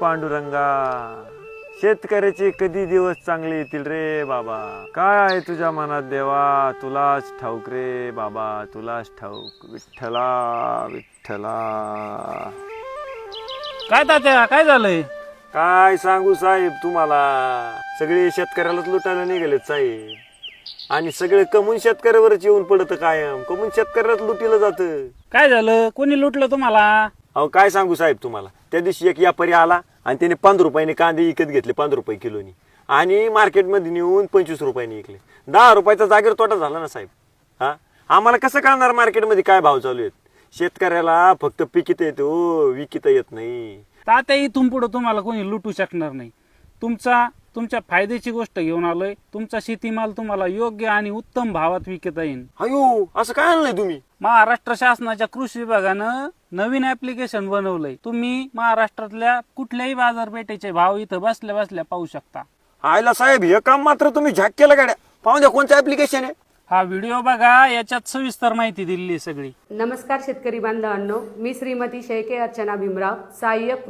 पांडुरंगा, शेतकऱ्याचे कधी दिवस चांगले येतील रे बाबा. काय आहे तुझ्या मनात देवा, तुलाच ठाऊक रे बाबा, तुलाच ठाऊक. विठ्ठला विठ्ठला. काय तात्या, काय झालंय? काय सांगू साहेब तुम्हाला, सगळे शेतकऱ्यालाच लुटायला निघालेत साहेब. आणि सगळे कमून शेतकऱ्यावरच येऊन पडतं, कायम कमून शेतकऱ्यालाच लुटीलं जातं. काय झालं? कोणी लुटलं तुम्हाला? अहो काय सांगू साहेब तुम्हाला, त्या दिवशी एक व्यापारी आला आणि त्याने 5 रुपयाने कांदे विकत घेतले, 5 रुपये किलोनी, आणि मार्केटमध्ये नेऊन 25 रुपयाने विकले. 10 रुपयाचा जागेवर तोटा झाला ना साहेब. हा, आम्हाला कसं कळणार मार्केटमध्ये काय भाव चालू आहेत? शेतकऱ्याला फक्त पिकिता येतो, विकिता येत नाही. तात्या, इथून पुढे तुम्हाला कोणी लुटू शकणार नाही. तुमच्या फायद्याची गोष्ट घेऊन आलोय. तुमचा शेतीमाल तुम्हाला योग्य आणि उत्तम भावात विकता येईल. अयो, असं काय आणलंय तुम्ही? महाराष्ट्र शासनाच्या कृषी विभागानं नवीन ऍप्लिकेशन बनवलंय. तुम्ही महाराष्ट्रातल्या कुठल्याही बाजारपेठेचे भाव इथं बसल्या बसल्या पाहू शकता. आयला साहेब, हे काम मात्र तुम्ही झॅक केलं गाड्या. पाहून द्या कोणतं ऍप्लिकेशन आहे. हा व्हिडिओ बघा, याच्यात सविस्तर माहिती दिली सगळी. नमस्कार शेतकरी बांधवांनो, मी श्रीमती शेळके अर्चना भीमराव, सहाय्यक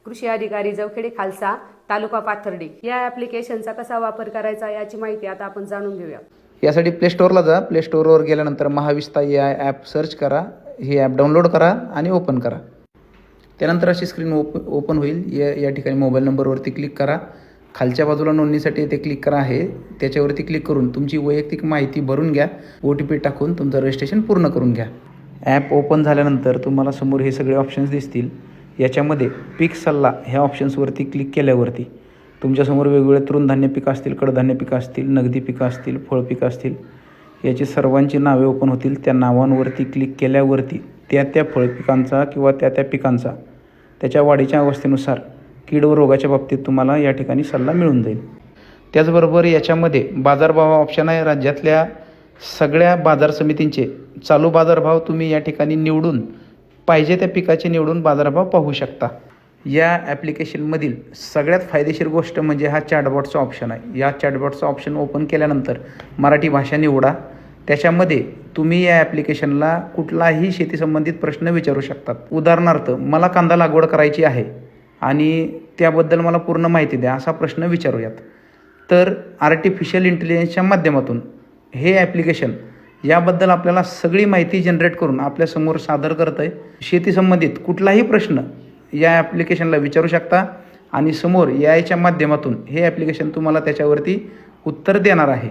कृषी अधिकारी जवखेडे खालसा, तालुका पाथर्डी. या ऍप्लिकेशनचा कसा वापर करायचा याची माहिती आता आपण जाणून घेऊया. यासाठी प्ले स्टोअरला जा. प्ले स्टोअरवर गेल्यानंतर महाविस्ता या ॲप सर्च करा, ही ॲप डाउनलोड करा आणि ओपन करा. त्यानंतर अशी स्क्रीन ओपन होईल. या ठिकाणी मोबाईल नंबरवरती क्लिक करा. खालच्या बाजूला नोंदणीसाठी ते क्लिक करा आहे, त्याच्यावरती क्लिक करून तुमची वैयक्तिक माहिती भरून घ्या. OTP टाकून तुमचं रजिस्ट्रेशन पूर्ण करून घ्या. ॲप ओपन झाल्यानंतर तुम्हाला समोर हे सगळे ऑप्शन्स दिसतील. याच्यामध्ये पीक सल्ला ह्या ऑप्शन्सवरती क्लिक केल्यावरती तुमच्यासमोर वेगवेगळे तृणधान्य पिकं असतील, कडधान्य पिकं असतील, नगदी पिकं असतील, फळपिकं असतील, याची सर्वांची नावे ओपन होतील. त्या नावांवरती क्लिक केल्यावरती त्या फळपिकांचा किंवा त्या पिकांचा त्याच्या वाढीच्या अवस्थेनुसार कीड व रोगाच्या बाबतीत तुम्हाला या ठिकाणी सल्ला मिळून जाईल. त्याचबरोबर याच्यामध्ये बाजारभाव ऑप्शन आहे. राज्यातल्या सगळ्या बाजार समितींचे चालू बाजारभाव तुम्ही या ठिकाणी निवडून पाहिजे त्या पिकाचे निवडून बाजारभाव पाहू शकता. या ॲप्लिकेशनमधील सगळ्यात फायदेशीर गोष्ट म्हणजे हा चॅटबॉटचा ऑप्शन आहे. या चॅटबॉटचा ऑप्शन ओपन केल्यानंतर मराठी भाषा निवडा. त्याच्यामध्ये तुम्ही या ॲप्लिकेशनला कुठलाही शेतीसंबंधित प्रश्न विचारू शकतात. उदाहरणार्थ, मला कांदा लागवड करायची आहे आणि त्याबद्दल मला पूर्ण माहिती द्या, असा प्रश्न विचारूयात. तर आर्टिफिशियल इंटेलिजन्सच्या माध्यमातून हे ॲप्लिकेशन याबद्दल आपल्याला सगळी माहिती जनरेट करून आपल्यासमोर सादर करतं आहे. शेतीसंबंधित कुठलाही प्रश्न या ॲप्लिकेशनला विचारू शकता आणि समोर याच्या माध्यमातून हे ॲप्लिकेशन तुम्हाला त्याच्यावरती उत्तर देणार आहे.